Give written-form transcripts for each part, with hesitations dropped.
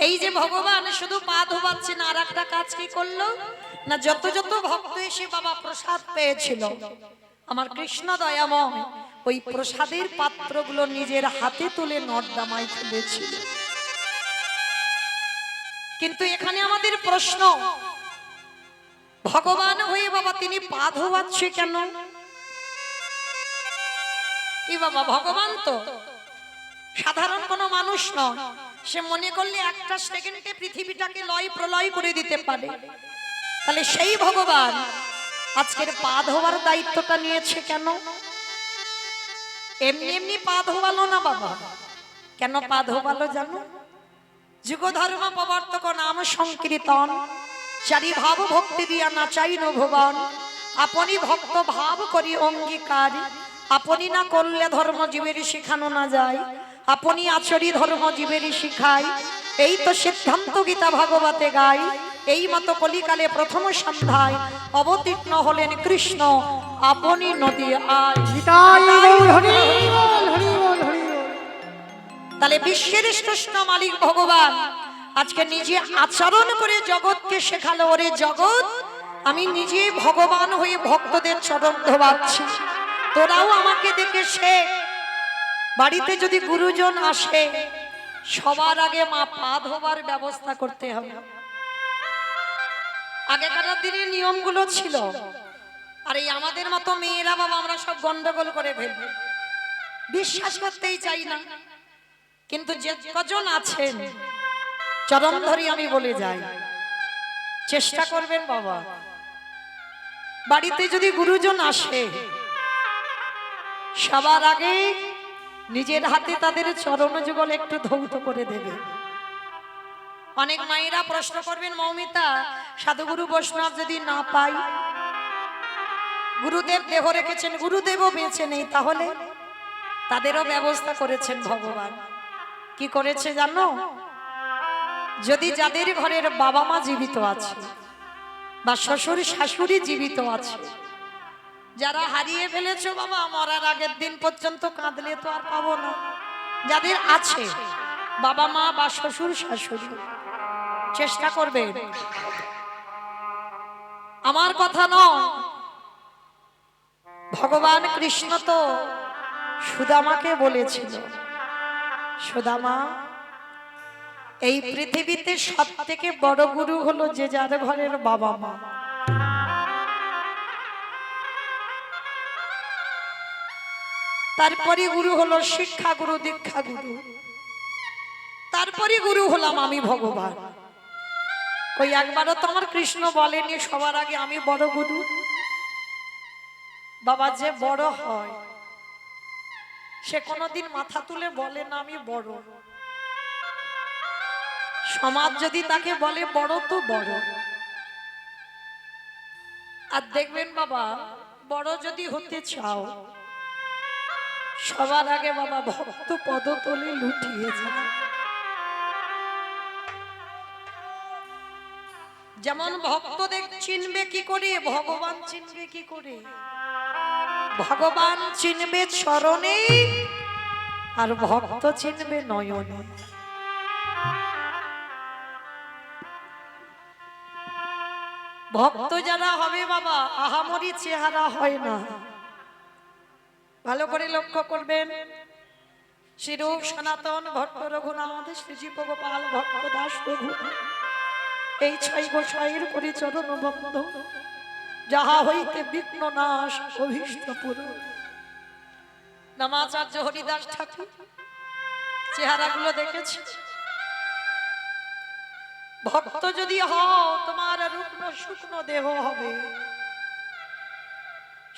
এই যে ভগবান শুধু পা ধোবাচ্ছে না, আর একটা কাজ কি করলো না, যত যত ভক্ত এসে বাবা প্রসাদ পেয়েছিল, আমার কৃষ্ণ দয়াময় ওই প্রসাদের পাত্রগুলো নিজের হাতে তুলে নর্দমায় ফেলেছিল। কিন্তু এখানে আমাদের প্রশ্ন, ভগবান হয়ে বাবা তিনি পা ধোবাচ্ছে কেন? কি বাবা, ভগবান তো সাধারণ কোনো মানুষ নয়, সে মনে করলে একটা সেকেন্ডে পৃথিবীটাকে লয় প্রলয় করে দিতে পারে। তাহলে সেই ভগবান আজকের পা ধোয়ার দায়িত্বটা নিয়েছে কেন? এমনি এমনি পা ধোয়ালো না বাবা। কেন পা ধোয়ালো জানো? যুগ ধর্ম প্রবর্তক নাম সংকীর্তন, চারি ভাব ভক্তি দিয়া নাচাই ভুবন, আপনি ভক্ত ভাব করি অঙ্গীকার, আপনি না করলে ধর্ম জীবের শিখানো না যায়, আপনি আচরি ধর্ম জীবের শিখায়, এই তো সিদ্ধান্ত গীতা ভাগবতে গাই। এই মতো কলিকালে প্রথম সন্ধ্যায় অবতীর্ণ হলেন কৃষ্ণ, আপনি নদী আয়। তাহলে বিশ্বের শ্রেষ্ঠ মালিক ভগবান আজকে নিজে আচরণ করে জগৎকে শেখালো, ওরে জগৎ আমি নিজে ভগবান হয়ে ভক্তদের চরণ ধোবাচ্ছি, তোরাও আমাকে দেখে শেখ। বাড়িতে যদি গুরুজন আসে সবার আগে মা পা ধোবার ব্যবস্থা করতে হবে। আগেকার দিনে নিয়মগুলো ছিল, আর এই আমাদের মতো মেয়েরা বাবা আমরা সব গন্ডগোল করে ফেলব, বিশ্বাস করতেই চাই না। কিন্তু যে কজন আছেন চরণ ধরি আমি বলে যাই, চেষ্টা করবেন বাবা, বাড়িতে যদি গুরুজন আসে সবার আগে নিজের হাতে তাদের চরণ যুগল একটু ধৌত করে দেবে। অনেক মায়েরা প্রশ্ন করবেন, মৌমিতা সাধুগুরু বৈষ্ণব যদি না পাই, গুরুদেব দেহ রেখেছেন, গুরুদেবও বেঁচে নেই, তাহলে তাদেরও ব্যবস্থা করেছেন ভগবান। কি করেছে জানো? যদি যাদের ঘরের বাবা মা জীবিত আছে বা শ্বশুর শাশুড়ি জীবিত আছে, যারা হারিয়ে ফেলেছো বাবা মরার আগের দিন পর্যন্ত কাঁদলে তো আর পাবো না, যাদের আছে বাবা মা বা শ্বশুর শাশুড়ি, চেষ্টা করবে। আমার কথা নয়, ভগবান কৃষ্ণ তো সুদামাকে বলেছিল, সুদামা এই পৃথিবীতে সব থেকে বড় গুরু হলো যে যার ঘরের বাবা মা। তারপরে গুরু হলো শিক্ষা গুরু, দীক্ষা গুরু, তারপরে গুরু হলাম আমি ভগবান। ওই একবারও তোমার কৃষ্ণ বলেনি সবার আগে আমি বড় গুরু? বাবা যে বড় হয় সে কোনোদিন মাথা তুলে বলে না আমি বড়। সমাজ যদি তাকে বলে বড় তো বড়। আর দেখবেন বাবা, বড় যদি হতে চাও সবার আগে বাবা ভক্ত পদতলে লুটিয়ে যায়। যেমন ভক্তদের চিনবে কি করে, ভগবান চিনবে কি করে? ভগবান চিনবে চরণে আর ভক্ত চিনবে নয়নে। ভক্ত যারা হবে বাবা আহামরি চেহারা হয় না, ভালো করে লক্ষ্য করবেন। শ্রীরূপ সনাতন ভট্ট রঘুনাথ শ্রীজীব গোপাল ভট্ট দাস প্রভু, এই ছয় গোসাইয়ের পরিচরণ বন্ধ, যাহা হইতে বিঘ্ন নাশ অভীষ্ট পুরো। নামাচার্য হরিদাস ঠাকুর চেহারাগুলো দেখেছি। ভক্ত যদি হও তোমার রুগ্ন শুকনো দেহ হবে,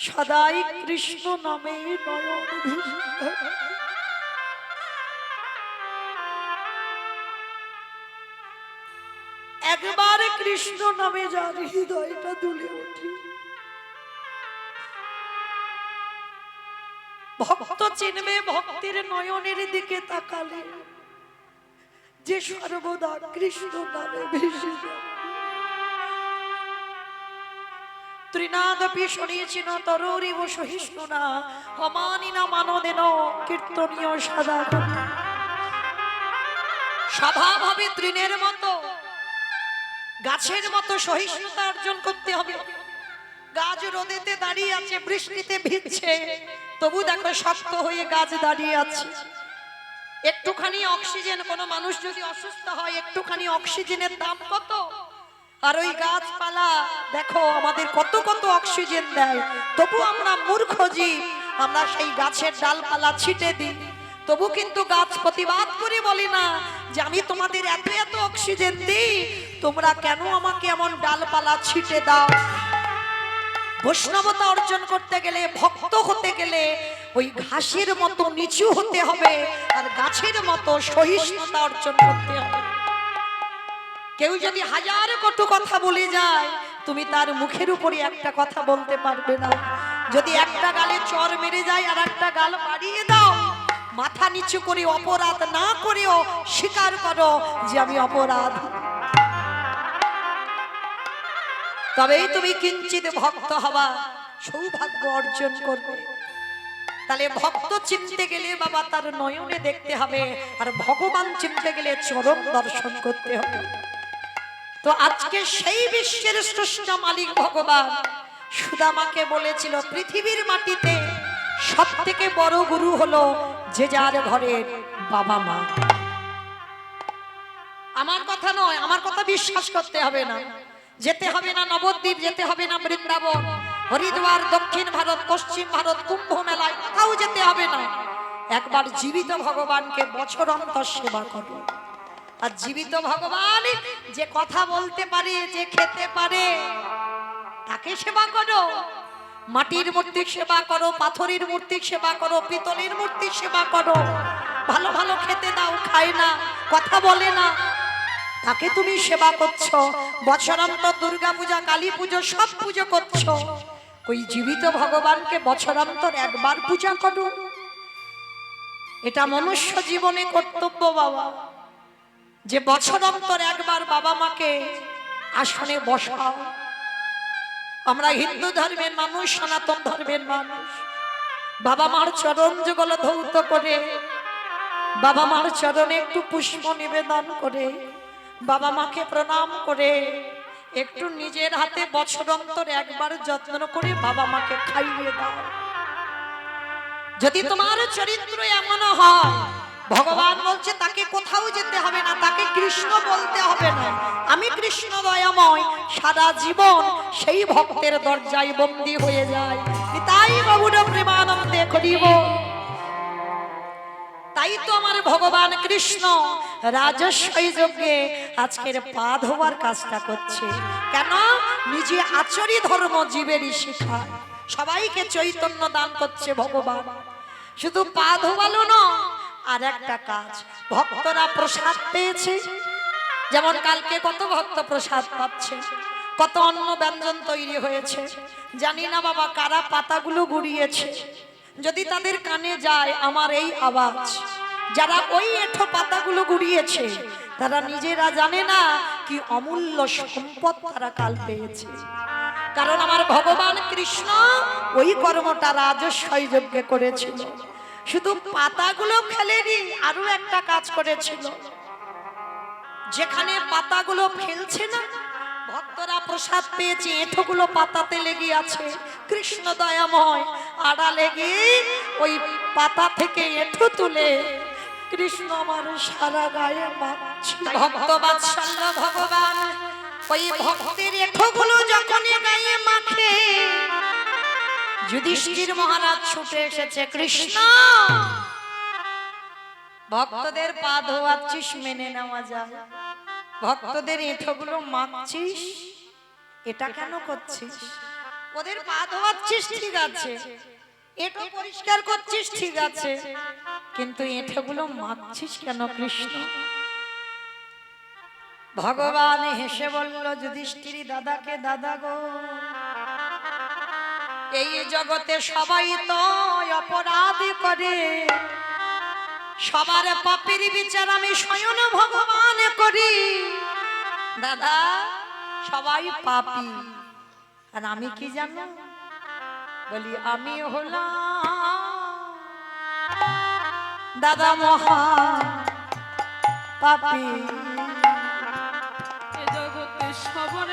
সদাই কৃষ্ণ নামে নয়ন ভিজে। একবার কৃষ্ণ নামে যার হৃদয়টা দুলে ওঠে, ভক্ত চিনবে ভক্তির নয়নের দিকে তাকালে, যে সর্বদা কৃষ্ণ নামে ভেসে যায়। ত্রিনাদপি শুনিয়েছিল তরুরিব সহিষ্ণু না, অমানিনা মানদেন কীর্তনীয় সদা। স্বভাব হবে তৃণের মতো, গাছের মতো সহিষ্ণুতা অর্জন করতে হবে। গাছ রোদেতে দাঁড়িয়ে আছে, বৃষ্টিতে ভিজছে, তবু দেখো শক্ত হয়ে গাছ দাঁড়িয়ে আছে। একটুখানি অক্সিজেন, কোনো মানুষ যদি অসুস্থ হয় একটুখানি অক্সিজেনের দাম কত, আর ওই গাছপালা দেখো আমাদের কত কত অক্সিজেন দেয়, তবু আমরা মূর্খ জীব, আমরা সেই গাছের ডালপালা ছিটে দিই। তবু কিন্তু গাছ প্রতিবাদ করে বলে না যে আমি তোমাদের এত এত অক্সিজেন দিই, তোমরা কেন আমাকে এমন ডালপালা ছিটে দাও। বৈষ্ণবতা অর্জন করতে গেলে, ভক্ত হতে গেলে ওই ঘাসের মতো নিচু হতে হবে, আর গাছের মতো সহিষ্ণুতা অর্জন করতে হবে। কেউ যদি হাজার কটু কথা বলে যায়, তুমি তার মুখের উপরে একটা কথা বলতে পারবে না। যদি একটা গালে চর মেরে যায় আর একটা গাল বাড়িয়ে দাও, মাথা নিচু করে অপরাধ না করেও স্বীকার করো যে আমি অপরাধ, তবেই তুমি কিঞ্চিত ভক্ত হবা, সৌভাগ্য অর্জন করবে। তাহলে ভক্ত চিনতে গেলে বাবা তার নয়নে দেখতে হবে, আর ভগবান চিনতে গেলে চরণ দর্শন করতে হবে। তো আজকে সেই বিশ্বের স্রষ্টা মালিক ভগবান সুদামাকে বলেছিল, পৃথিবীর মাটিতে সব থেকে বড় গুরু হলো যে যার ঘরের বাবা মা। আমার কথা নয়, আমার কথা বিশ্বাস করতে হবে না, যেতে হবে না নবদ্বীপ, যেতে হবে না বৃন্দাবন, হরিদ্বার, দক্ষিণ ভারত, পশ্চিম ভারত, কুম্ভ মেলায় কোথাও যেতে হবে না। একবার জীবিত ভগবানকে বছর অন্তর সেবা করো। আর জীবিত ভগবান যে কথা বলতে পারে, যে খেতে পারে, তাকে সেবা করো। মাটির মূর্তির সেবা করো, পাথরের মূর্তির সেবা করো, পিতলের মূর্তির সেবা করো, ভালো ভালো খেতে দাও, খায় না, কথা বলে না, তাকে তুমি সেবা করছো। বছরান্তর দুর্গা পূজা, কালী পুজো সব পুজো করছো, ওই জীবিত ভগবানকে বছরান্তর একবার পূজা করো। এটা মনুষ্য জীবনে কর্তব্য বাবা, যে বছর অন্তর একবার বাবা মাকে আসনে বসাও। আমরা হিন্দু ধর্মের মানুষ, সনাতন ধর্মের মানুষ, বাবা মার চরণ যুগল ধৌত করে, বাবা মার চরণে একটু পুষ্প নিবেদন করে, বাবা মাকে প্রণাম করে, একটু নিজের হাতে বছর অন্তর একবার যত্ন করে বাবা মাকে খাইয়ে দাও। যদি তোমার চরিত্র এমন হয়, ভগবান বলছে তাকে কোথাও যেতে হবে না, তাকে কৃষ্ণ বলতে হবে না, আমি কৃষ্ণ দয়াময়, সারা জীবন সেই ভক্তের দরজায় বন্দী হয়ে যায়। তাই বাবুর প্রেমানন্দে করিব। তাই তো আমার ভগবান কৃষ্ণ রাজস্বই যজ্ঞে আজকের পা ধোয়ার কাজটা করছে। কেন? নিজে আচরি ধর্ম জীবেরই শিখায়, সবাইকে চৈতন্য দান করছে ভগবান। শুধু পা ধোয়ালো না, আর একটা কাজ, ভক্তরা প্রসাদ পেয়েছে। যেমন কালকে কত ভক্ত প্রসাদ পাচ্ছে, কত অন্ন ব্যঞ্জন তৈরি হয়েছে, জানি না বাবা কারা পাতাগুলো গুড়িয়েছে। যদি তাদের কানে যায় আমার এই আওয়াজ, যারা ওই এঁঠো পাতাগুলো গুড়িয়েছে তারা নিজেরা জানে না কি অমূল্য সম্পদ তারা কাল পেয়েছে। কারণ আমার ভগবান কৃষ্ণ ওই কর্মটা রাজস্বই যজ্ঞে করেছিল। শুধু পাতাগুলো ফেলেনি, আরো একটা কাজ করেছিল। যেখানে পাতাগুলো ফেলছে না, ভক্তরা প্রসাদ পেয়েছে, এঁঠোগুলো পাতাতে লেগে আছে, কৃষ্ণ দয়াময় আড়ালে গিয়ে ওই পাতা থেকে এঁঠো তুলে কৃষ্ণ আমার সারা গায়ে মাখছে। ভক্ত বাৎসল্য ভগবান ওই ভক্তের এঁঠোগুলো যখন গায়ে মাখে, যুধিষ্ঠির মহারাজ ছুটে এসেছে, কৃষ্ণ ভক্তদের পা ধোয়াচ্ছিস মেনে নেওয়া যায়, ভক্তদের এঁঠোগুলো মাখছিস, এটা কেন করছিস? ওদের পা ধোয়াচ্ছিস ঠিক আছে, এঁঠো পরিষ্কার করছিস ঠিক আছে, কিন্তু এঁঠোগুলো মাখছিস কেন কৃষ্ণ? ভগবান হেসে বলল, যুধিষ্ঠির দাদাকে, দাদা গো, এই জগতে সবাই তো অপরাধ করে, সবার পাপের বিচার আমি স্বয়ং ভগবান করি। দাদা সবাই পাপী, আর আমি কি জানো? বলি আমি হলাম দাদা মহা পাপী এ জগতে সবার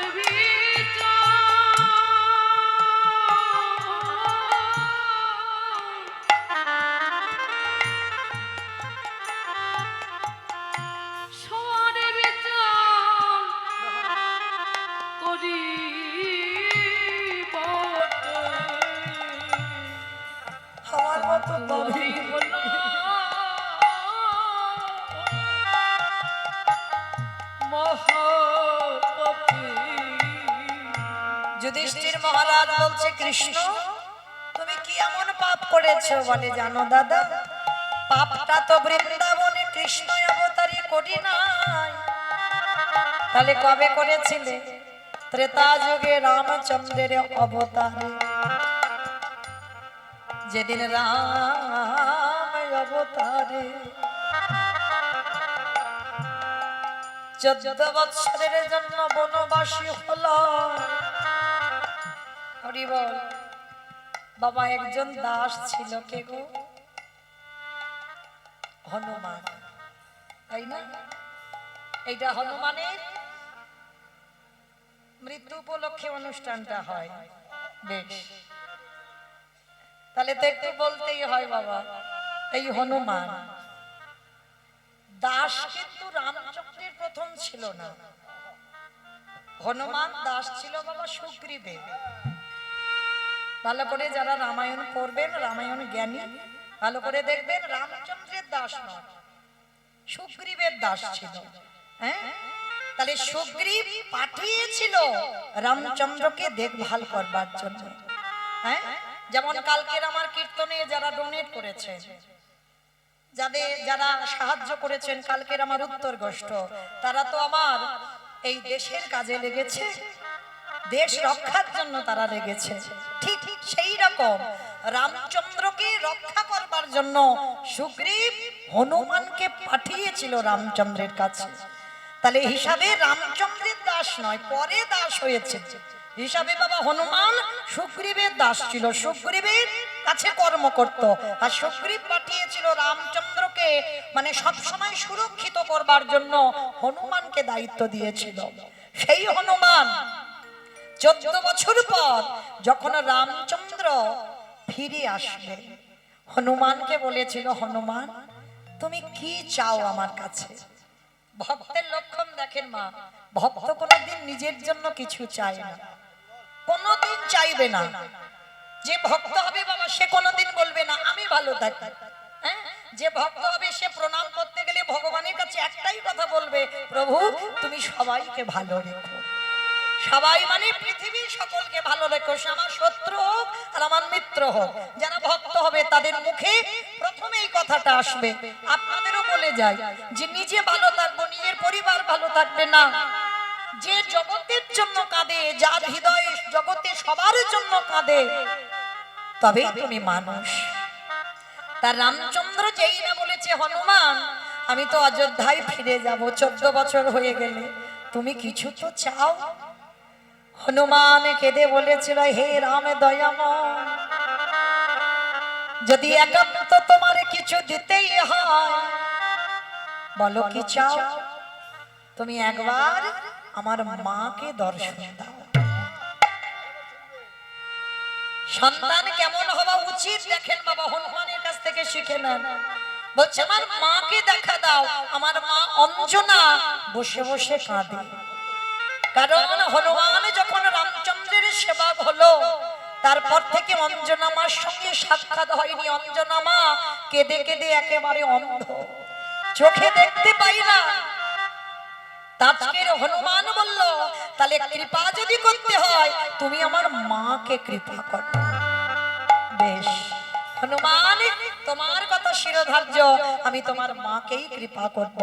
আমার মতো পাপী যুধিষ্ঠির মহারাজ বলছে কৃষ্ণ তুমি কি এমন পাপ করেছো? বলে জানো দাদা, পাপটা তো বৃন্দাবনে কৃষ্ণ অবতারই করি নাই। তাহলে কবে করেছিলে? ত্রেতা যুগে রামচন্দ্রের অবতারে, যেদিন রাম অবতারে 14 বৎসরের জন্য বনবাসী হলো। হরি বল। বাবা একজন দাস ছিল, কে গো? হনুমান, তাই না? এইটা হনুমানের মৃত্যু উপলক্ষে অনুষ্ঠানটা হয়। বেশ, তাহলে তো একটু বলতেই হয় বাবা। এই হনুমান দাস কিন্তু রামচন্দ্রের প্রথম ছিল না। হনুমান দাস ছিল বাবা সুগ্রীবের। ভালো করে যারা রামায়ণ পড়বেন, রামায়ণ জ্ঞানী, ভালো করে দেখবেন রামচন্দ্রের দাস নয়, সুগ্রীবের দাস ছিল। হ্যাঁ, তাহলে সুগ্রীব পাঠিয়েছিল রামচন্দ্রকে দেখভাল করবার জন্য। হ্যাঁ, যেমন কালকের আমার কীর্তনে যারা ডোনেট করেছে, যারা সাহায্য করেছেন কালকের আমার উত্তর গোষ্ঠ, তারা তো আমার এই দেশের কাজে লেগেছে, দেশ রক্ষার জন্য তারা লেগেছে। ঠিক সেই রকম রামচন্দ্রকে রক্ষা করবার জন্য সুগ্রীব হনুমানকে পাঠিয়েছিল রামচন্দ্রের কাছে। তাহলে হিসাবে রামচন্দ্রের দাস নয়, পরে দাস হয়েছে। হিসাবে বাবা হনুমান সুগ্রীবের দাস ছিল, সুগ্রীবের কাছে কর্ম করত। আর সুগ্রীব পাঠিয়েছিল রামচন্দ্রকে মানে সব সময় সুরক্ষিত করবার জন্য হনুমানকে দায়িত্ব দিয়েছিল। সেই হনুমান 14 বছর পর যখন রামচন্দ্র ফিরে আসবে, হনুমানকে বলেছিল, হনুমান তুমি কি চাও আমার কাছে? ভক্তের লক্ষণ দেখেন মা, ভক্ত কোনোদিন নিজের জন্য কিছু চায় না, কোনোদিন চাইবে না। যে ভক্ত হবে বাবা সে কোনোদিন বলবে না আমি ভালো থাকি। হ্যাঁ, যে ভক্ত হবে সে প্রণাম করতে গেলে ভগবানের কাছে একটাই কথা বলবে, প্রভু তুমি সবাইকে ভালো রেখো। সবাই মানে পৃথিবীর সকলকে ভালো রেখো, সে আমার শত্রু হোক আর আমার মিত্র হোক। যারা ভক্ত হবে তাদের মুখে প্রথমে এই কথাটা আসবে। আপনাদেরও বলে যায় যে নিজে ভালো থাকবো, নিজের পরিবার ভালো থাকবে না। যে জগতের জন্য কাঁদে, যার হৃদয়ে জগতে সবার জন্য কাঁদে, তবে তুমি মানুষ। তার রামচন্দ্র যেই না বলেছে, হনুমান আমি তো অযোধ্যায় ফিরে যাব, 14 বছর হয়ে গেলে, তুমি কিছু তো চাও। হনুমান কেঁদে বলেছিল, হে রাম দয়াময়, যদি একান্ত তোমার কিছু দিতেই হয় বলো কি চাও? তুমি একবার আমার মাকে দর্শন দাও। সন্তান কেমন হওয়া উচিত দেখেন বাবা, হনুমানের কাছ থেকে শিখে নেন। বলছে আমার মাকে দেখা দাও। আমার মা অঞ্জনা বসে বসে কাঁদে, কারণ হনুমান যখন রামচন্দ্রের সেবক হলো তারপর থেকে অঞ্জনা মার সঙ্গে সাক্ষাৎ হয়নি। অঞ্জনা মা কেঁদে কেঁদে একেবারে অন্ধ, চোখে দেখতে পাই না। তাজকের হনুমান বলল, তাহলে কৃপা যদি করতে হয় তুমি আমার মাকে কৃপা করো। বেশ হনুমান, তোমার কথা শিরোধার্য, আমি তোমার মাকেই কৃপা করব।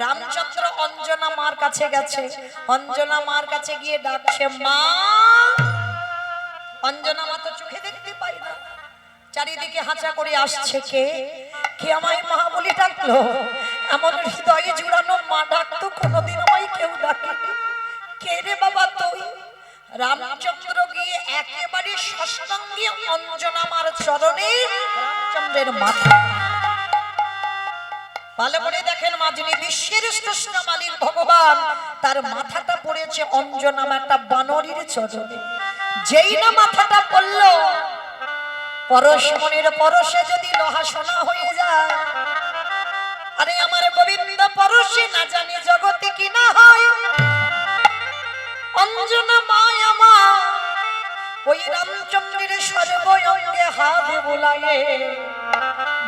রামচন্দ্র অঞ্জনা মার কাছে গেছে, অঞ্জনা মার কাছে গিয়ে ডাকছে মা। অঞ্জনা মা তো চোখে দেখতে পাই না, চারিদিকে হাঁচা করে আসছে, কে কে আমায় মা বলে ডাকলো? এমন হৃদয়ে জুড়ানো মা ডাকতো কোনোদিন আমায় কেউ ডাকেনি। কে রে বাবা তুই? রামচন্দ্র গিয়ে একেবারে সাষ্টাঙ্গে অঞ্জনা মার চরণে রামচন্দ্রের মাথা। ভালো করে দেখেন মা, যিনি বিশ্বের শ্রেষ্ঠ মালিক ভগবান, তার মাথাটা পড়েছে অঞ্জনা একটা বানরীর চরণে। যেই না মাথাটা পড়লো, পরশমণির পরশে যদি লোহা সোনা হয়ে যায়, আরে আমার গোবিন্দ পরশে না জানি জগতে কি না হয়। অঞ্জনা মায়া মা ওই রামচন্দ্রের সর্বঙ্গে হাত বুলায়ে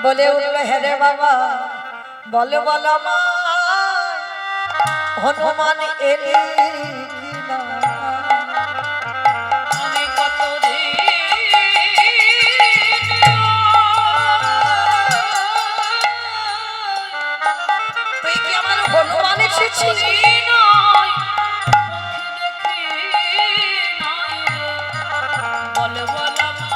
বলে উঠবে, হেরে বাবা বলে বলা মা, হনুমান এলি কিনা। আমি কতদিন তুই কি আমার হনুমান এসেছিস? নয় দেখি নাই রে, বল বলা মা,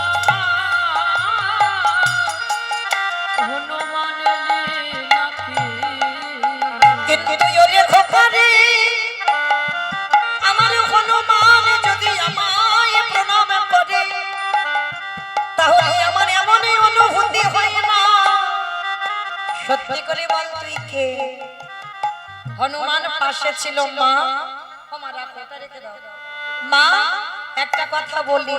হনুমান এলি নাকি? কিন্তু তুই ওরে খোকারে, আমার হনুমান যদি আমায় প্রণাম করে, তাহলে আমার এমন অনুভূতি হয় না। সত্যি করে বল তুই কে? হনুমান পাশে ছিল মা। মা একটা কথা বলি,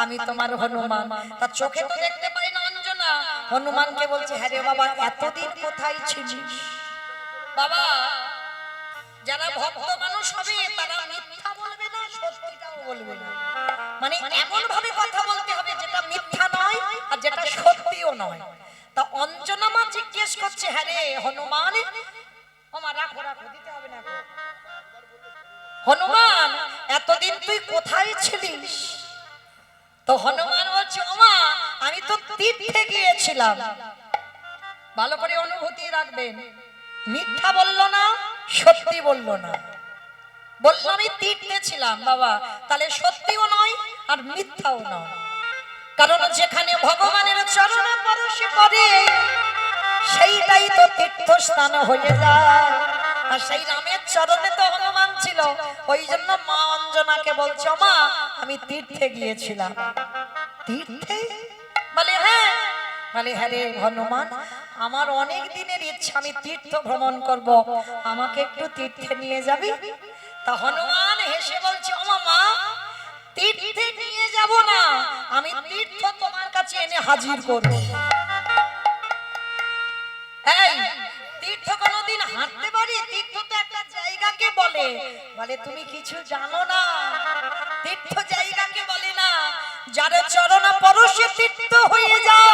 আমি তোমার হনুমান। তার চোখে তো দেখতে পাই না অঞ্জনা। হনুমানকে বলছে, হ্যাঁ রে বাবা, এতদিন কোথায় ছিলিস? বাবা, যারা ভক্ত মানুষ হবে তারা মিথ্যা বলবে না, সত্যিটাও বলবে না। মানে এমন ভাবে কথা বলতে হবে যেটা মিথ্যা নয় আর যেটা সত্যিও নয়। তা অঞ্জনা মা জিজ্ঞেস করছে, হ্যাঁ রে হনুমান, ওমা রাখো রাখো, দিতে হবে না। হনুমান, এতদিন তুই কোথায় ছিলিস? তো হনুমান বলছে, ওমা আমি তো তীর্থে গিয়েছিলাম। ভালো করে অনুভূতি রাখবেন, মিথ্যা বললো না, সত্যি বললো না। বললো আমি তীর্থে ছিলাম। বাবা, তাহলে সত্যিও নয় আর মিথ্যাও নয়। কারণ যেখানে ভগবানের চরণে পরশে পড়ে, সেইটাই তো তীর্থস্থান হয়ে যায়। আর সেই রামের চরণে তো হনুমান ছিল। ওই জন্য মা অঞ্জনাকে বলছো, মা আমি তীর্থে গিয়েছিলাম। তীর্থে? বলে হ্যাঁ। বলে হ্যাঁ রে হনুমান, আমার অনেক দিনের ইচ্ছা, আমি তীর্থ ভ্রমণ করব, আমাকে একটু তীর্থে নিয়ে যাবি? তা হনুমান হেসে বলছে, ওমা মা, তীর্থে নিয়ে যাব না, আমি তীর্থ তোমার কাছে এনে হাজির করব। এই তীর্থ কোনদিন হাঁটতে পারি? তীর্থ তো একটা জায়গাকে বলে। বলে তুমি কিছু জানো না, তীর্থ জায়গাকে বলে না, যার চরণ পরশে তীর্থ হয়ে যায়,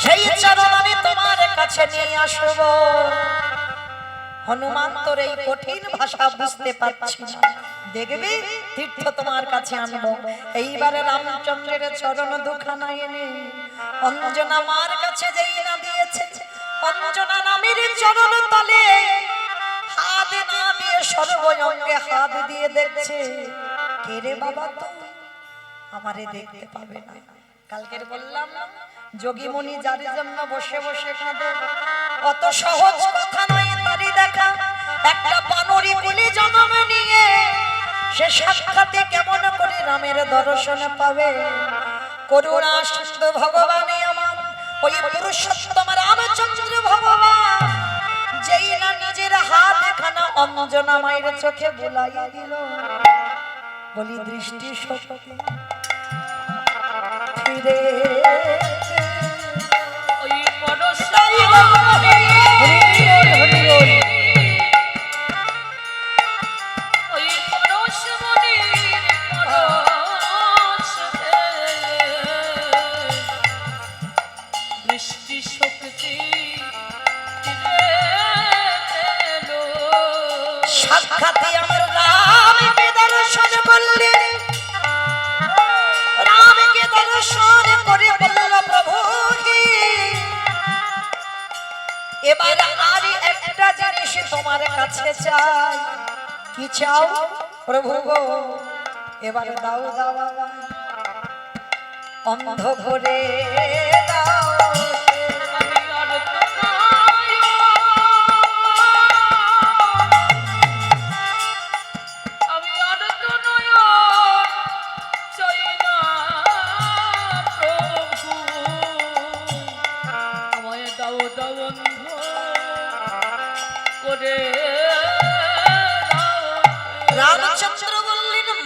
সেই চরণ আমি তোমার কাছে নিয়ে আসব। হনুমান তোর এই কঠিন ভাষা বুঝতে পারছি না, দেখবে তীর্থ তোমার কাছে আনবো। এইবারে রামচন্দ্রের চরণ দুখানা এনে অঞ্জনা মার কাছে যেই না দিয়েছে, অঞ্জনা নামের চরণ তলে হাত না দিয়ে সর্বঙ্গে হাত দিয়ে দেখছে, কে রে বাবা তুই? আমারে দেখতে পাবে না। কালকের বললাম না, যোগী মুনি যার জন্য বসে বসে কাঁদে, অত সহজ কথা নয় তারই দেখা। একটা বানরি কুলে জন্ম নিয়ে সে সাক্ষাতে কেমন করে রামের দর্শন পাবে? করুণা সিন্ধু ভগবানে আমার ওই পুরুষোত্তম রামচন্দ্র ভগবান যেই না নিজের হাত খানা অঞ্জনা মায়ের চোখে বুলাইয়া দিল, বলি দৃষ্টি শক্তি ফিরে ওই পরশ ওই পরশমণির পরশে দৃষ্টি শক্তি ফিরে এলো। সাক্ষাতে আমার রামকে দর্শন করলে, রামকে দর্শন করে বলল প্রভু কি এবার আর একটা জিনিস তোমার কাছে চাই। কি চাও প্রভু গো? এবার দাও দাও বাবা, অন্ধ ভরে দাও। আমি আর তো নয়, আমি আর তো নয় চাই না প্রভু, আমায় দাও দাও অন্ধ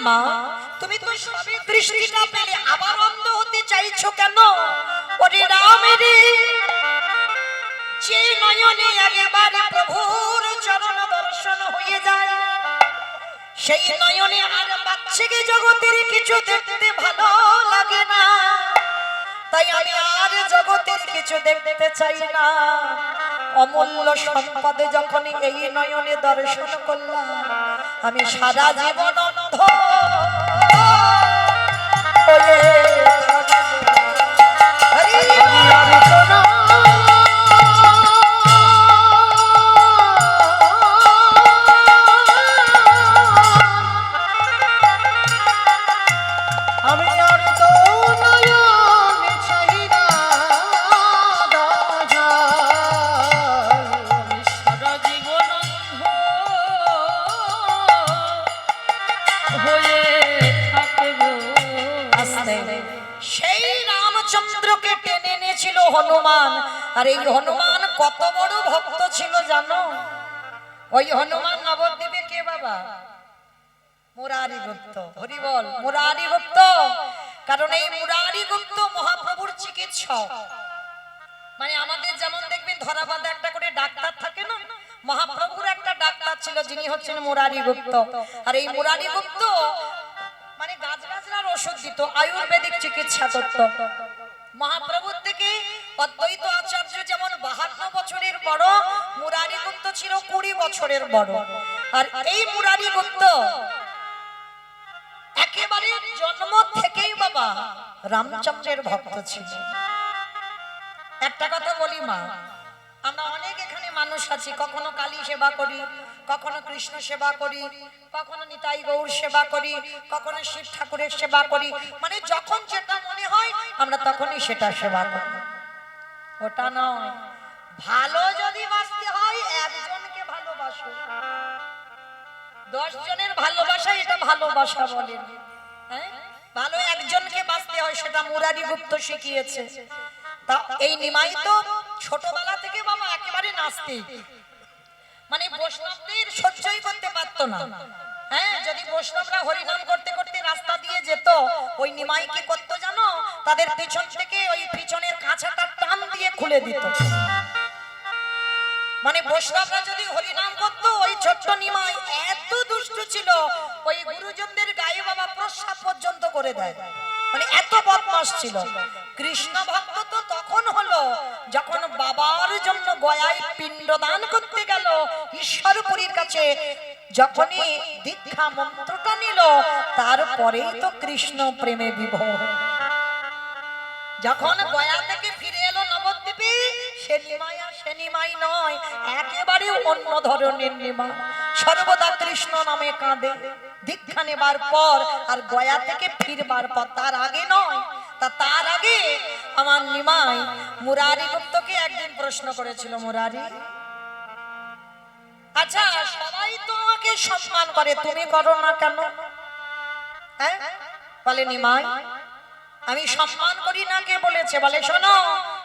মা তুমি তো সবে দৃষ্টিটা পেলে আবার অন্ধ হতে চাইছো কেন? ওরে রামের যে নয়নে একেবারে প্রভুর চরণ দর্শন হয়ে যায়, সেই নয়নে আর বাচ্চাকে জগতের কিছু দেখতে ভালো লাগে না। তাই আমি আর জগতের কিছু দেখতে চাই না। অমূল্য সম্পদে যখন এই নয়নে দর্শন করলাম, আমি সারা জীবন অন্ধ হয়ে সারা জীবন অন্ধ হয়ে থাকবো। সেই রামচন্দ্রকে টেনে এনেছিল হনুমান। আর এই হনুমান কত বড় ভক্ত ছিল জানো? ওই হনুমান নবদ্বীপে কে বাবা? মুরারি গুপ্ত। হরি বল, মুরারি গুপ্ত। কারণ এই মুরারি গুপ্ত মহাপ্রভুর চিকিৎসক। মানে আমাদের যেমন দেখবেন ধরাবাঁধা একটা করে ডাক্তার থাকে না, মহাপ্রভুর একটা ডাক্তার ছিল যিনি হচ্ছেন মুরারি গুপ্ত। আর এই মুরারি গুপ্ত মানে গাছগাছরার ওষুধ দিত, আয়ুর্বেদিক চিকিৎসা করত। মহাপ্রভুর থেকে অদ্বৈত আচার্য যেমন 52 বছরের বড়, মুরারি গুপ্ত ছিল 20 বছরের বড়। আর এই মুরারি গুপ্ত একেবারে জন্ম থেকেই বাবা রামচন্দ্রের ভক্ত ছিল। একটা কথা বলি মা, আমরা অনেক এখানে মানুষ আছি, কখনো কালী সেবা করি, কখনো কৃষ্ণ সেবা করি, কখনো নিতাই গৌর সেবা করি, কখনো শিব ঠাকুরের সেবা করি। মানে যখন যেটা মনে হয় আমরা তখনই সেটা সেবা করি। ওটা নয়, ভালো যদি বাঁচতে হয় একজনকে ভালোবাসো। 10 জনের ভালোবাসা এটা ভালোবাসা বলে না। হ্যাঁ, ভালো একজনকে বাঁচতে হয়, সেটা মুরারি গুপ্ত শিখিয়েছে। তা এই নিমাই তো ছোটবেলা থেকে বাবা একেবারে নাস্তিক। মানে বৈষ্ণবদের সহ্যই করতে পারতো না। হ্যাঁ, যদি বৈষ্ণবরা হরিনাম করতে করতে রাস্তা দিয়ে যেত, ওই নিমাই কি করতো জানো? তাদের পিছন থেকে ওই পিছনের কাঁচাটা টান দিয়ে খুলে দিত। মানে বৈষ্ণবরা যদি হরিনাম করতো, ওই ছোট্ট নিমাই এত দুষ্ট ছিল, ওই গুরুজনদের গায়ে বাবা প্রস্রাব পর্যন্ত করে দেয়। মানে এত বদমাশ ছিল। কৃষ্ণ ভক্ত তো তখন হলো যখন বাবার জন্য গয়ায় পিণ্ডদান করতে গেল ঈশ্বরপুরীর কাছে, যখনই দীক্ষা মন্ত্রটা নিল, তারপরেই তো কৃষ্ণ প্রেমে বিভোর। যখন গয়া থেকে ফিরে এলো নবদ্বীপে, সে নিমাই আর সে নিমাই নয়, একেবারে অন্য ধরনের নিমাই। সর্বদা কৃষ্ণ নামে কাঁদে দীক্ষা নেবার পর আর গয়া থেকে ফিরবার পর। তার আগে নয়, তার আগে আমার নিমাই মুরারি গুপ্তকে একদিন প্রশ্ন করেছিল, মুরারি, আচ্ছা সবাই তো আমাকে সম্মান করে, তুমি করো না কেন? হ্যাঁ, বলে নিমাই আমি সম্মান করি না। কে বলেছে? বলে শোনো,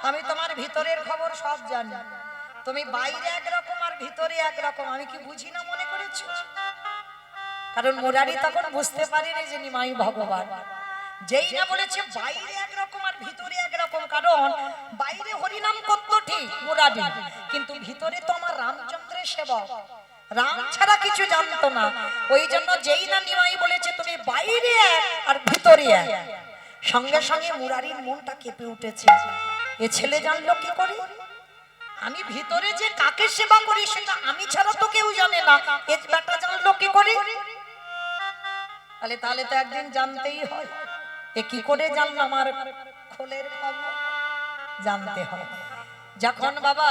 আমি তোমার ভিতরের খবর সব জানি। তুমি বাইরে একরকম আর ভিতরে একরকম, আমি কি বুঝি না মনে করেছো? কারণ মুরারি তখন বুঝতে পারেনি যে নিমাই ভগবান। যেই না বলেছে বাইরে একরকম আর ভিতরে একরকম, কারণ বাইরে হরিনাম করতো ঠিক মুরারি, কিন্তু ভিতরে তো আমার রামচন্দ্রের সেবক, রাম ছাড়া কিছু জানতো না। ওই জন্য যেই না নিমাই বলেছে তুমি বাইরে এক আর ভিতরে এক, সঙ্গে সঙ্গে মুরারির মনটা কেঁপে উঠেছে। এ ছেলে জানলো কি করে? আমি ভিতরে যে কাকে সেবা করি সেটা আমি ছাড়া তো কেউ জানে না, এ ব্যাটা জানলো কি করে? তাহলে তো একদিন জানতেই হয়। এ কি করে জানলো আমার খোলের খবর? জানতে হয়। যখন বাবা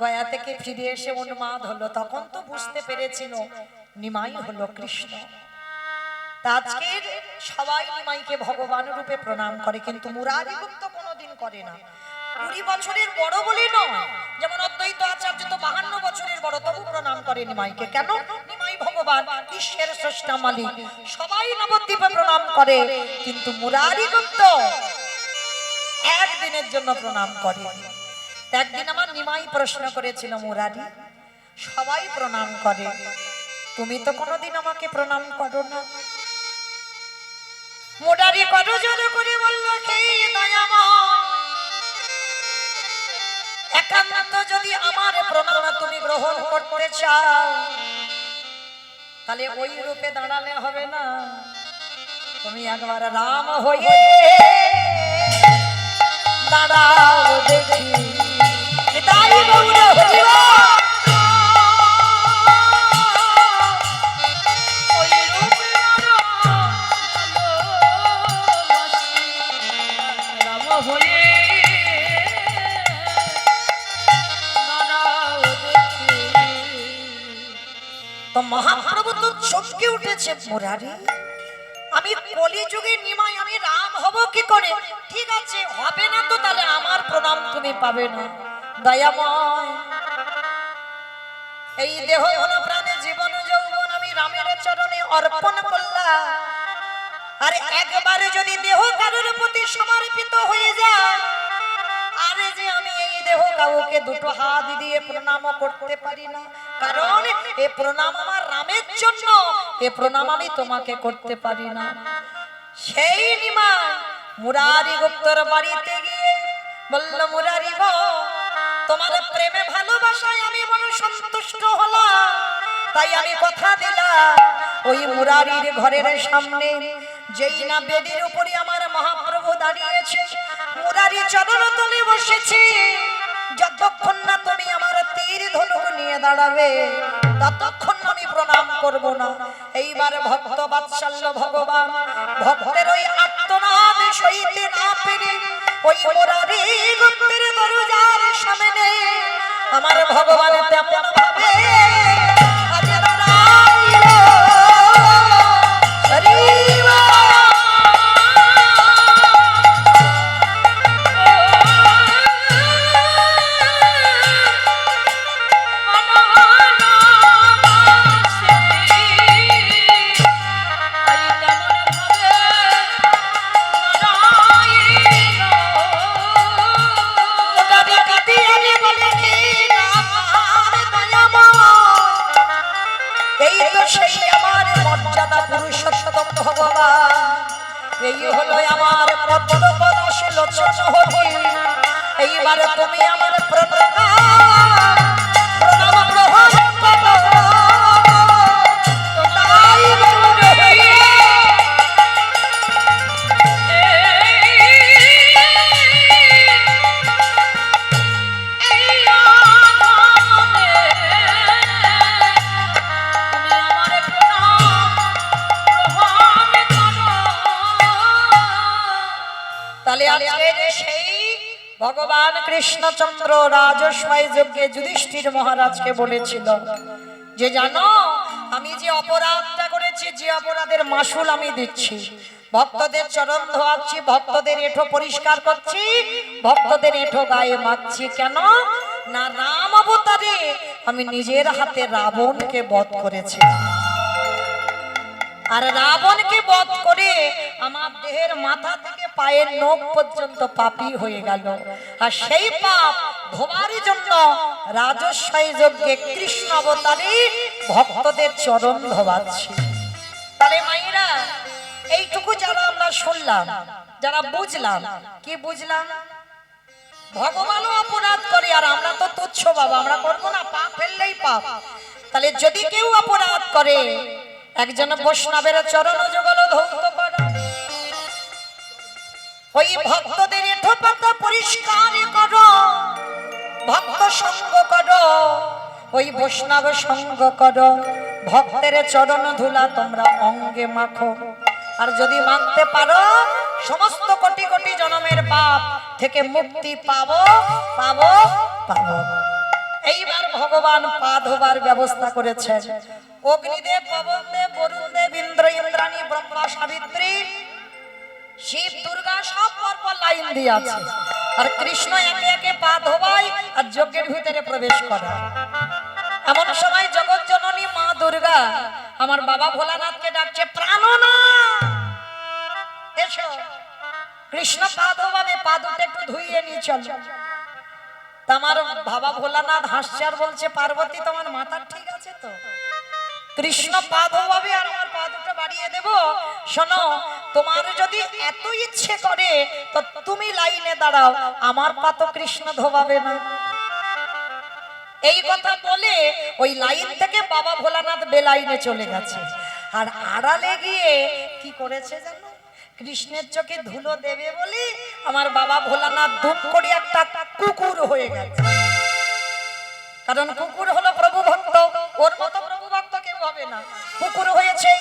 গয়া থেকে ফিরে এসে উন্মাদ হলো, তখন তো বুঝতে পেরেছিল নিমাই হলো কৃষ্ণ। আজকের সবাই নিমাইকে ভগবান রূপে প্রণাম করে, কিন্তু মুরারি গুপ্ত কোনোদিন করে না। 20 বছরের বড় বলে নয়, যেমন অদ্বৈত আচার্য তো 52 বছরের বড়, তবু প্রণাম করে নিমাইকে। কেন? নিমাই ভগবান, বিশ্বের স্রষ্টা মালিক, সবাই নবদ্বীপে প্রণাম করে, কিন্তু মুরারি গুপ্ত একদিনের জন্য প্রণাম করে। একদিন আমার নিমাই প্রশ্ন করেছিল, মুরারি সবাই প্রণাম করে, তুমি তো কোনোদিন আমাকে প্রণাম করো না, মুরারি করো জোরে করে বলল হে দয়াময়, একান্ত যদি আমার প্রণাম তুমি গ্রহণ করতে চাও তাহলে ওই রূপে দাঁড়ালে হবে না, তুমি একবার রাম হয়ে দাঁড়াও দেখি। তাই গৌর হরিব ওই রূপে রাম হয়ে দাঁড়াও দেখি। তো মহাপ্রভু তো চমকে উঠেছে, মুরারি আমি কলিযুগে নিমাই আমি রাম হব কি করে? ঠিক আছে হবে না তো তাহলে আমার প্রণাম তুমি পাবে না। দয়াময় এই দেহ ঘন প্রাণে জীবন যৌবন আমি রামের চরণে অর্পণ করলাম, আর একবারে যদি দেহ কারোর প্রতি সমর্পিত হয়ে যায়, আরে যে আমি এই দেহ কাউকে দুটো হাত দিয়ে প্রণাম করতে পারি না, কারণ এই প্রণাম আমার রামের জন্য, এই প্রণাম আমি তোমাকে করতে পারি না। সেই নিমা মুরারি গুপ্তর বাড়িতে গিয়ে বলল, মুরারি গো তোমার প্রেমে ভালোবাসায় আমি বড় সন্তুষ্ট হলাম, তাই আমি কথা দিলাম ওই মুরারির ঘরের সামনে যেই না বেদির উপরে আমার মহাপ্রভু দাঁড়িয়েছে, মুরারি চরণ তলে বসেছি, যতক্ষণ না তুমি আমার তীর ধনুক নিয়ে দাঁড়াবে ততক্ষণ আমি প্রণাম করব না। এইবার ভক্ত বাৎসল্য ভগবান ভক্তের ওই আর্তনাদ সইতে না পেরে ওই মুরারি গুপ্তের দরজার সামনে আমার ভগবান তেমন ভাবে আজ দাঁড়াইল। হরিবা সেই আমার মর্যাদা পুরুষোত্তম ভগবান, এই হলো আমার পদ্মপদাস লোচন হরি, এইবার তুমি আমার প্রণাম গ্রহণ করো। তাই গৌর হরি তাহলে আজকে সেই ভগবান কৃষ্ণচন্দ্র রাজস্বাই যজ্ঞে যুধিষ্ঠির মহারাজকে বলেছিল যে জানো আমি যে অপরাধটা করেছি, যে অপরাধের মাসুল আমি দিচ্ছি, ভক্তদের চরণ ধোয়াচ্ছি, ভক্তদের এঁঠো পরিষ্কার করছি, ভক্তদের এঁঠো গায়ে মাখছি, কেন না রাম অবতারে আমি নিজের হাতে রাবণকে বধ করেছি, আর রাবণকে বধ করে আমার দেহের মাথা থেকে পায়ের নখ পর্যন্ত পাপী হয়ে গেল, আর সেই পাপ ধোবার জন্য রাজস্বাই যজ্ঞে কৃষ্ণ অবতারে ভক্তদের চরণ ধোয়াচ্ছি। তাহলে মায়েরা এইটুকু যারা আমরা শুনলাম, যারা বুঝলাম, কি বুঝলাম? ভগবানও অপরাধ করে আর আমরা তো তুচ্ছ বাবা, আমরা করবো না, পাপ ফেললেই পাপ। তাহলে যদি কেউ অপরাধ করে একজন বৈষ্ণবের চরণ যুগল ধৌত কর, ওই ভক্তদের এঁঠো পাতা পরিষ্কার করো, ভক্ত সঙ্গ করো, ওই বৈষ্ণব সঙ্গ করো, ভক্তের চরণ ধুলা তোমরা অঙ্গে মাখো, আর যদি মানতে পারো সমস্ত কোটি কোটি জন্মের পাপ থেকে মুক্তি পাবো পাবো পাবো। এইবার ভগবান পা ধোবার ব্যবস্থা করেছে। অগ্নিদেব, পবনদেব, বরুণদেব, ইন্দ্র, ইন্দ্রাণী, ব্রহ্মা, সাবিত্রী, শিব, দুর্গা সব পরপর লাইন দিয়ে আছে, আর কৃষ্ণ একে একে পা ধোবাই আর যজ্ঞের ভিতরে প্রবেশ করে। এমন সময় জগৎ জননী মা দুর্গা আমার বাবা ভোলানাথকে ডাকছে, প্রাণনাথ এসো, কৃষ্ণ পা ধোবাবে, পা দুটো একটু ধুইয়ে নিয়ে চলো। আমার বাবা ভোলানাথ হাসছে আর বলছে, পার্বতী তোমার মাথা ঠিক আছে তো? কৃষ্ণ পা ধোবাবে আর আমার পা দুটো বাড়িয়ে দেব। শোনো, তোমার যদি এত ইচ্ছে করে তো তুমি লাইনে দাঁড়াও, আমার পা তো কৃষ্ণ ধোবাবে না। এই কথা বলে ওই লাইন থেকে বাবা ভোলানাথ বেলাইনে চলে গেছে। আর আড়ালে গিয়ে কি করেছে জানো, কৃষ্ণের চোখে ধুলো দেবে বলে আমার বাবা ভোলানাথ দুম করে একটা কুকুর হয়ে গেছে। কারণ কুকুর হলো প্রভু ভক্ত, ওর মতো প্রভু ভক্ত কেউ হবে না। কুকুর হয়েছে,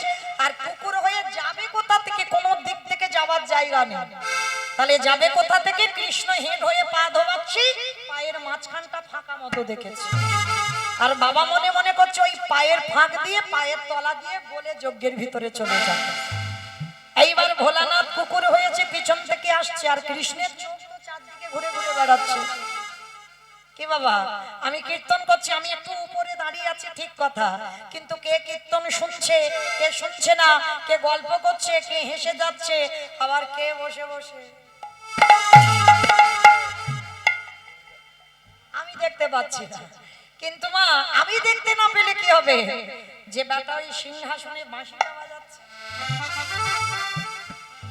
আর কুকুর হয়ে যাবে কোথা থেকে? কোন দিক থেকে যাওয়ার জায়গা নেই, তাহলে যাবে কোথা থেকে? কৃষ্ণ হেড হয়ে পা ধোয়াচ্ছি, পায়ের মাঝখানটা ফাঁকা মতো দেখেছি। আর বাবা মনে মনে করছে ওই পায়ের ফাঁক দিয়ে, পায়ের তলা দিয়ে গলে যজ্ঞের ভিতরে চলে যাবে। এইবার ভোলানাথ কুকুর হয়েছে, পিছন থেকে আসছে, আর কৃষ্ণের চোখ তো চারদিকে ঘুরে ঘুরে বেড়াচ্ছে। কি বাবা, আমি কীর্তন করছি, আমি একটু উপরে দাঁড়িয়ে আছি ঠিক কথা, কিন্তু কে কীর্তন শুনছে, কে শুনছে না, কে গল্প করছে, কে হেসে যাচ্ছে, আবার কে বসে বসে আমি দেখতে পাচ্ছি না। কিন্তু মা, আমি দেখতে না পেলে কি হবে? যে বেটা ওই সিংহাসনে বাঁশিটা বাজাচ্ছে,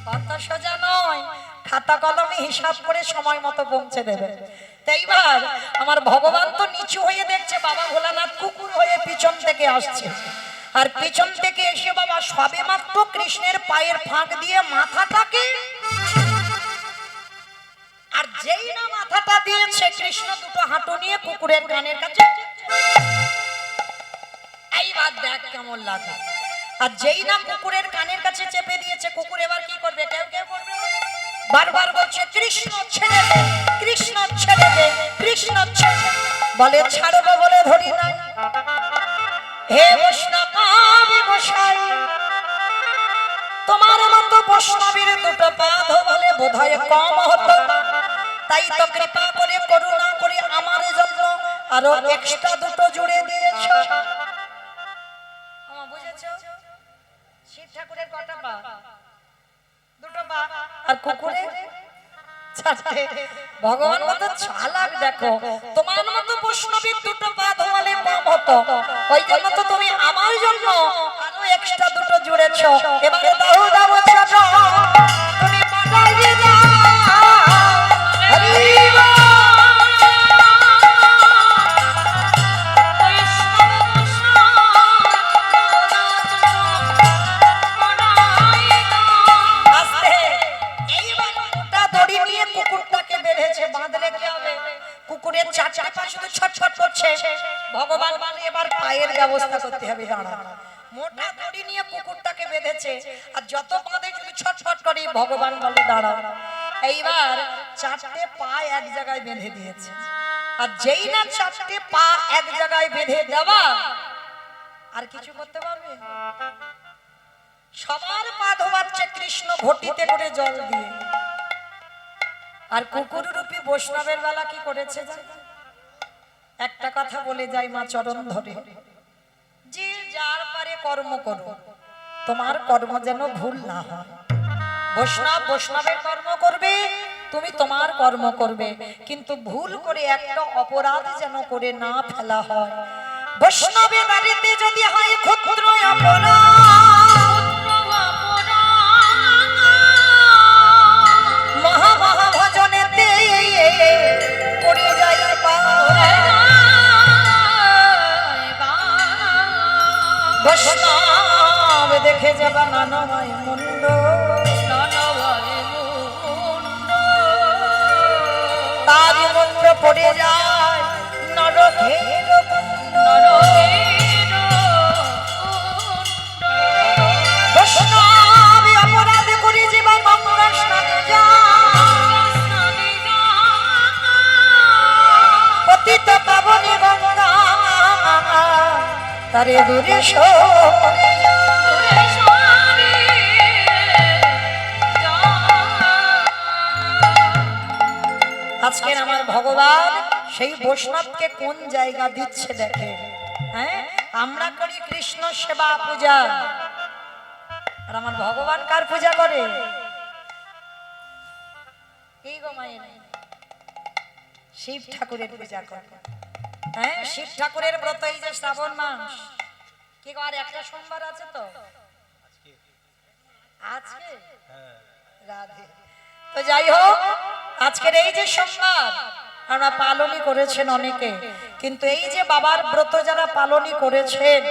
কথা সোজা নয়, খাতা কলমে হিসাব করে সময় মতো পৌঁছে দেবে। তাইবার আমার ভগবান তো নিচু হয়ে দেখছে, বাবা ভোলানাথ কুকুর হয়ে পিছন থেকে আসছে। আর পিছন থেকে এসে বাবা সবে মাত্র কৃষ্ণের পায়ের ফাঁক দিয়ে মাথাটাকে, আর যেই না মাথাটা দিয়েছে, কৃষ্ণ দুটো হাঁটু নিয়ে কুকুরের কানের কাছে, এইবার দেখ কেমন লাগে। আর যেই না কুকুরের কানের কাছে চেপে দিয়েছে, কুকুর এবার কি করবে? কেউ কেউ করবে না, বারবার বলছে কৃষ্ণ ছেড়ে দে, কৃষ্ণ ছেড়ে দে, কৃষ্ণ ছেড়ে দে। বলে ছাড়বো বলে ধরি না। হে বৈষ্ণবী গোসাই, তোমার মতো বৈষ্ণবীর দুটো পা ধোবলে বোধহয় কম হতো, তাই তো কৃপা করে করুণা করে আমার জন্য আরো এক্সট্রা দুটো জুড়ে দিয়েছো। বুঝেছো? শিব ঠাকুরের কটা পা? দুটো পা। আর কুকুরের চারটে। ভগবান কত চালাক দেখো, তোমার মতো বৈষ্ণবীর দুটো পা ধোয়ালে কম হতো, ওই জন্য তো তুমি আমার জন্য আরো এক্সট্রা দুটো জুড়েছো। এবারে দাও দাও চাচা, তুমি বাজাইয়ে দাও। হরি বল। কুকুরের চারটে পা শুধু ছটছট করছে। ভগবান বলে এবার পায়ের ব্যবস্থা করতে হবে, দাঁড়া। মোটা দড়ি নিয়ে কুকুরটাকে বেঁধেছে, আর যত বাঁধে শুধু ছটছট করে। ভগবান বলে দাঁড়া। এইবার চারটে পা এক জায়গায় বেঁধে দিয়েছে, আর যেই না চারটে পা এক জায়গায় বেঁধে দেওয়া, আর কিছু করতে পারবে? সবার পা ধোয়াচ্ছে কৃষ্ণ ঘটিতে করে জল দিয়ে। আর কুকুর রূপী বৈষ্ণবের বেলা কি করেছে? একটা কথা বলে যাই মা চরণ ধরে, যে যার পারে কর্ম করো, তোমার কর্ম যেন ভুল না হয়। বৈষ্ণব বৈষ্ণবের কর্ম করবে, তুমি তোমার কর্ম করবে, কিন্তু ভুল করে একটা অপরাধ যেন করে না ফেলা হয়। বৈষ্ণবের বাড়িতে যদি হয় ক্ষুদ্র অপরাধ, মহা মহা ভজনেতে পড়ে যায় বৈষ্ণব দেখে যাবা নানময় মুন্ড, তার মুন্ড পড়ে যায় নরকের কুণ্ড। বৈষ্ণব অপরাধ করে যাবা গঙ্গা স্নানে যায়, পতিত পাবনী গঙ্গা তারে দূরে সরে যায়। আজকের আমার ভগবান সেই বৈষ্ণবকে কোন জায়গা দিচ্ছে দেখে। হ্যাঁ, আমরা করি কৃষ্ণ সেবা পূজা, আর আমার ভগবান কার পূজা করে? এই গো মায়ের শিব ঠাকুরের পূজা করে। হ্যাঁ, শিব ঠাকুরের ব্রত এই যে শ্রাবণ মাস, কি আর একটা সোমবার আছে তো, আজকে রাধে। তো যাই হোক, আজকের এই যে সোমবার আমরা পালনই করেছেন অনেকে, কিন্তু এই যে বাবার ব্রত যারা পালনই করেছেন,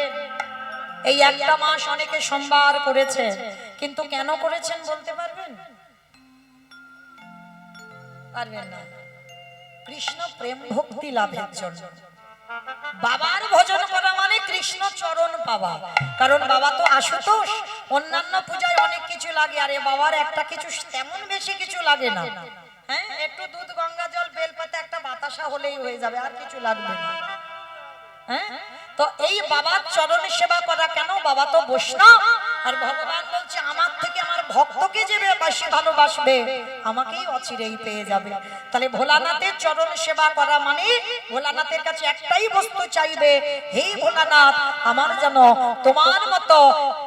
এই একটা মাস অনেকে সোমবার করেছে, কিন্তু কেন করেছেন বলতে পারবেন? পারবেন না। কৃষ্ণ প্রেম ভক্তি লাভের জন্য। বাবার ভজন করা মানে কৃষ্ণ চরণ পাওয়া। কারণ বাবা তো আশুতোষ, অন্যান্য পূজায় অনেক কিছু লাগে, আরে বাবার একটা কিছু তেমন বেশি কিছু লাগে না। হ্যাঁ, একটু দুধ, গঙ্গা জল, বেলপাতা, একটা বাতাসা হলেই হয়ে যাবে, আর কিছু লাগবে না। হ্যাঁ, তো এই বাবার চরণ সেবা করা কেন? বাবা তো বৈষ্ণব, আর ভগবান বলছে আমার থেকে আমার ভক্তকে যে বেশি ভালোবাসবে আমাকেই অচিরেই পেয়ে যাবে। তাহলে ভোলানাথের চরণ সেবা করা মানে ভোলানাথের কাছে একটাই বস্তু চাইবে, হে ভোলানাথ, আমার যেন তোমার মতো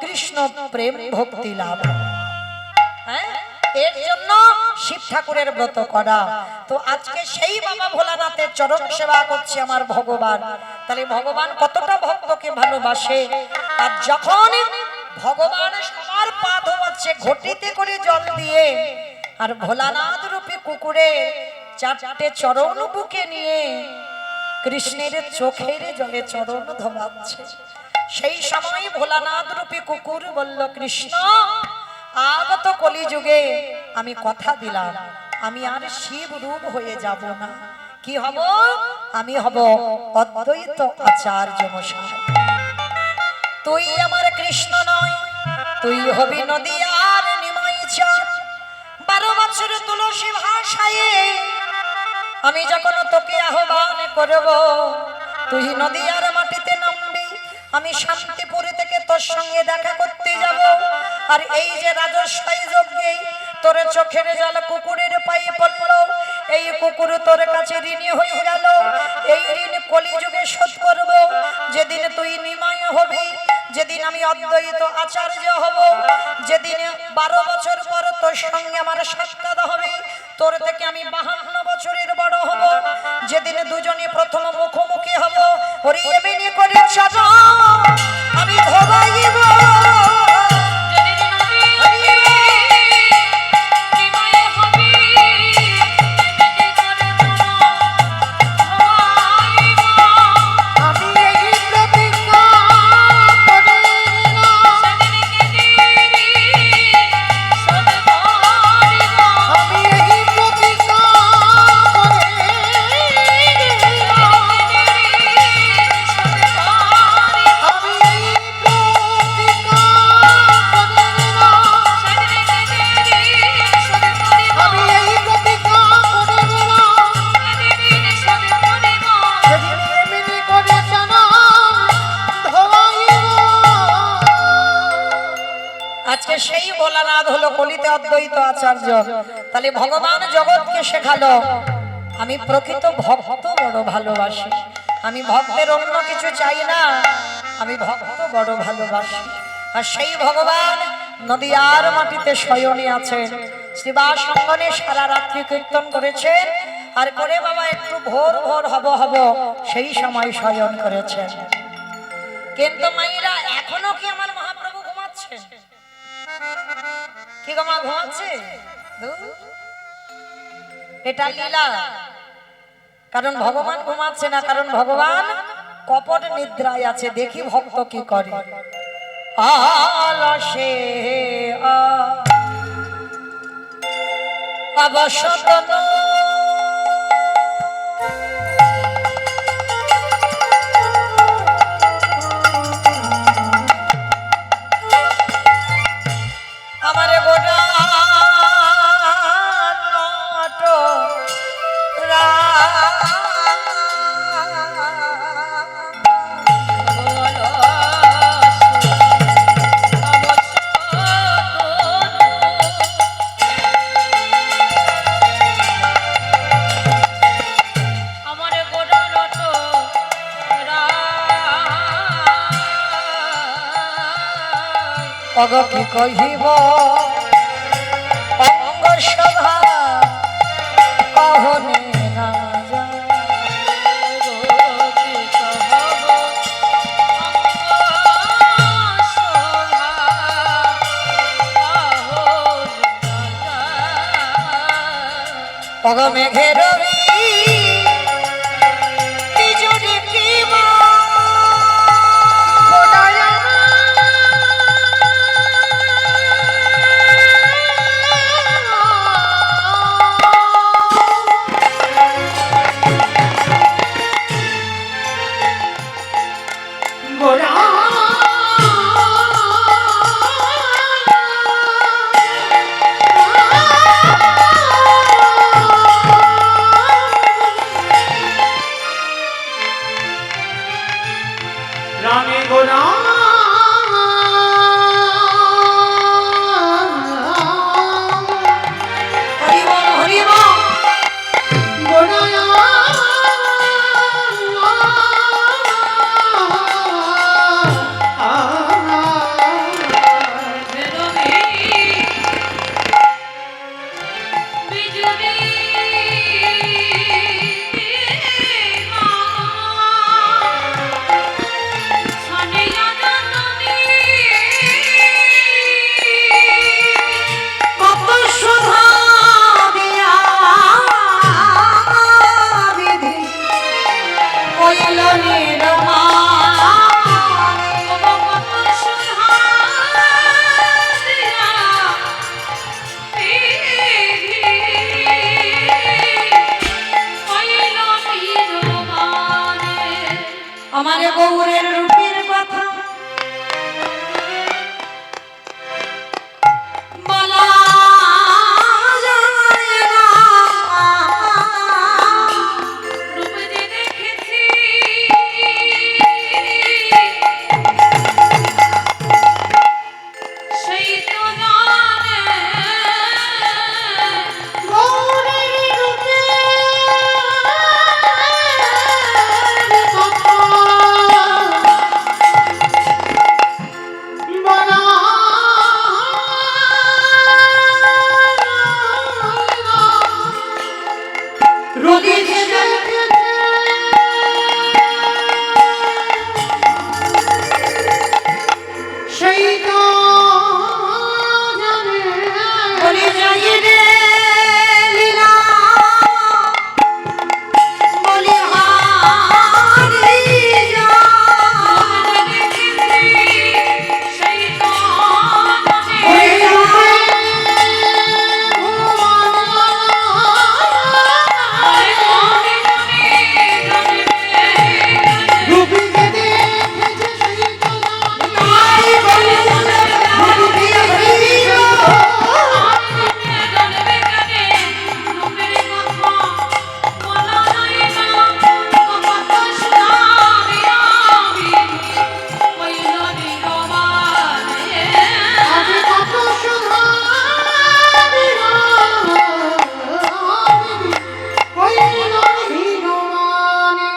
কৃষ্ণ প্রেম ভক্তি লাভ। হ্যাঁ, এর জন্য শিব ঠাকুরের ব্রত করা। তো আজকে সেই বাবা ভোলানাথের চরণ সেবা করছে আমার ভগবান। তাহলে ভগবান কতটা ভক্তকে ভালোবাসে। আর যখন ভগবান সবার পা ধোয়াচ্ছে ঘটিতে করে জল দিয়ে, আর ভোলানাথ রূপী কুকুরে চারটে চরণ বুকে নিয়ে কৃষ্ণের চোখের জলে চরণ ধোয়াচ্ছে, সেই সময় ভোলানাথ রূপী কুকুর বলল, কৃষ্ণ আগত কলিযুগে আমি কথা দিলাম আমি আর শিব রূপ হয়ে যাব না। কি হব? আমি হব অদ্বৈত আচার্য মশাই। তুই আমার কৃষ্ণ নয়, তুই হবি নদী আর নিমাই চাঁদ। 12 বছর তুলসী ভাষায় আমি যখন তোকে আহ্বান করব, তুই নদী আর মাটিতে নামবি, আমি শান্তিপুরে থেকে তোর সঙ্গে দেখা করতে যাব। আর এই যে রাজস্বাই যজ্ঞে তোর চোখের জল কুকুরের পায়ে পড়লো, এই কুকুর তোর কাছে ঋণী হয়ে গেল, এই ঋণ কলিযুগে শোধ করব। যেদিন তুই নিমাই হবি, যেদিন আমি অদ্বৈত আচার্য হব, যেদিন 12 বছর পর তোর সঙ্গে আমার সাক্ষাৎ হবে, তোর থেকে আমি 52 বছরের বড় হব, যেদিন দুজনে প্রথম মুখোমুখি হব, হরি এমনি করে চরণ আমি ধোবাইব। আজকে সেই ভোলানাথ হলো কলিতে অদ্বৈত আচার্য। তাহলে ভগবান জগৎকে শেখালো আমি প্রকৃত ভক্ত বড় ভালোবাসি, আমি ভক্তের অন্য কিছু চাই না, আমি ভক্ত বড় ভালোবাসি। আর সেই ভগবান নদিয়ার মাটিতে শয়নে আছেন, শ্রীবাস সঙ্গনে সারা রাত্রি কীর্তন করেছেন, আর করে বাবা একটু ভোর ভোর হব সেই সময় শয়ন করেছেন। কিন্তু মাইরা এখনো কি আমার মহাপ্রভু ঘুমাচ্ছেন? কি গো মা, ঘুমাচ্ছে? এটা লীলা। কারণ ভগবান ঘুমাচ্ছে না, কারণ ভগবান কপট নিদ্রায় আছে। দেখি ভক্ত কি করে। আলসে অবসতন আমারে গোটা নট অগ কি কহিব অঙ্গ সভা কহনে না যায়। অগ মেঘের রবি বিজুলি কি মা গোটায় রামে গোনা হরি বল হরি বল গোনায়া কত সুধা দিয়া বিধি কইল নির্মা আমারে গৌরের রূপের কথা বলা যায় না রোদে ভেজা সেই তো জানে বলি যাই রে লীলা বলি হারি যা ওই রূপে রূপীকে দেখেছে সেই তো তাই বলি রূপে হইল আগে কত সুধা হইল হিরমানি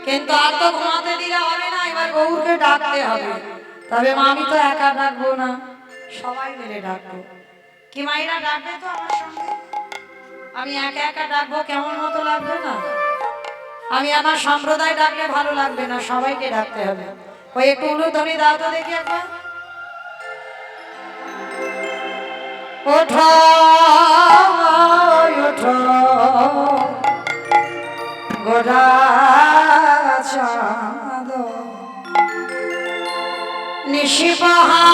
কিন্তু আর তো ঘুমাতে দিলে হবে না, এবার গৌরকে ডাকতে হবে। তবে মা, আমি তো একা ডাকবো না, সবাই মিলে ডাকবো। কি মাইরা ডাকবে তো আমার সঙ্গে? আমি একা একা ডাকবো কেমন মতো লাগবে না? আমি আমার সম্প্রদায় ডাকলে ভালো লাগবে না, সবাইকে ডাকতে হবে। ওই একটু উলুধ্বনি দাও তো দেখি একবার। ওঠো ওঠো গোরা চাঁদ নিশিপাহা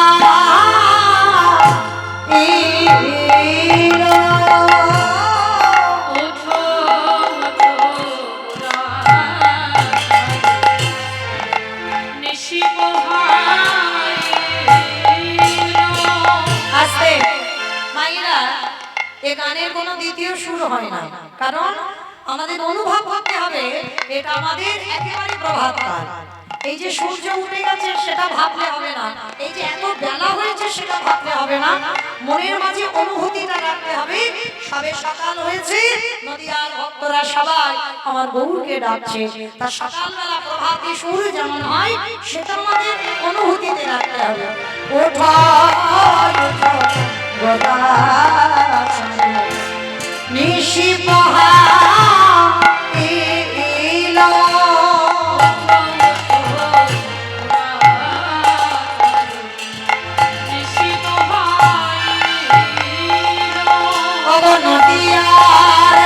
আস্তে মাইরা, এ গানের কোনো দ্বিতীয় সুর হয় না, কারণ আমাদের অনুভব করতে হবে এটা আমাদের একেবারে প্রভাতকাল। এই যে সূর্য উঠে গেছে সেটা ভাবলে হবে না, এই যে এত বেলা হয়েছে সেটা ভাবলে হবে না, মনের মাঝে অনুভূতিটা রাখতে হবে। সবে সকাল হয়েছে, নদিয়ার ভক্তরা সবাই আমার গৌরকে ডাকছে, তা সকালবেলা প্রভাতী সুর যেমন হয় সেটা আমাদের অনুভূতিতে রাখতে হবে। ওঠো ওঠো গোদা নিশি পহা নদিয়ার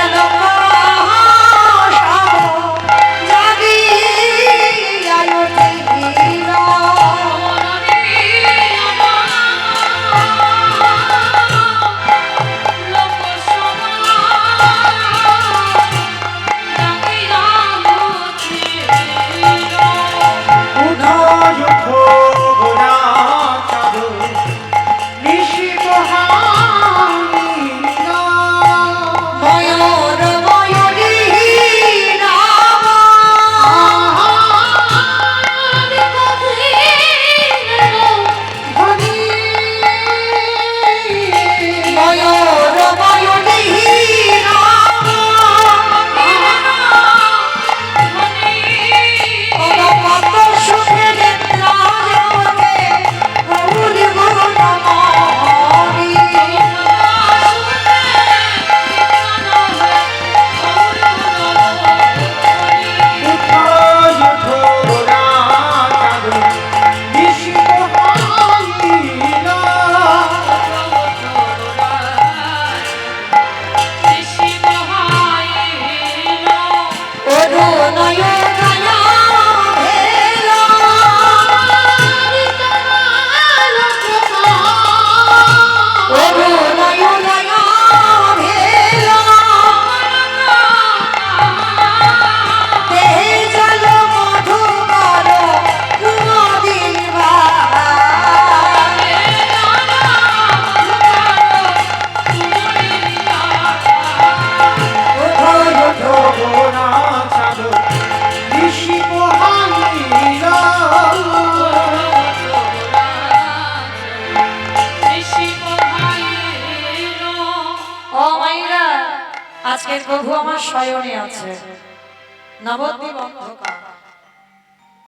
আজকের প্রভু আমার শয়নে আছে নবদ্বীপ অন্ধকার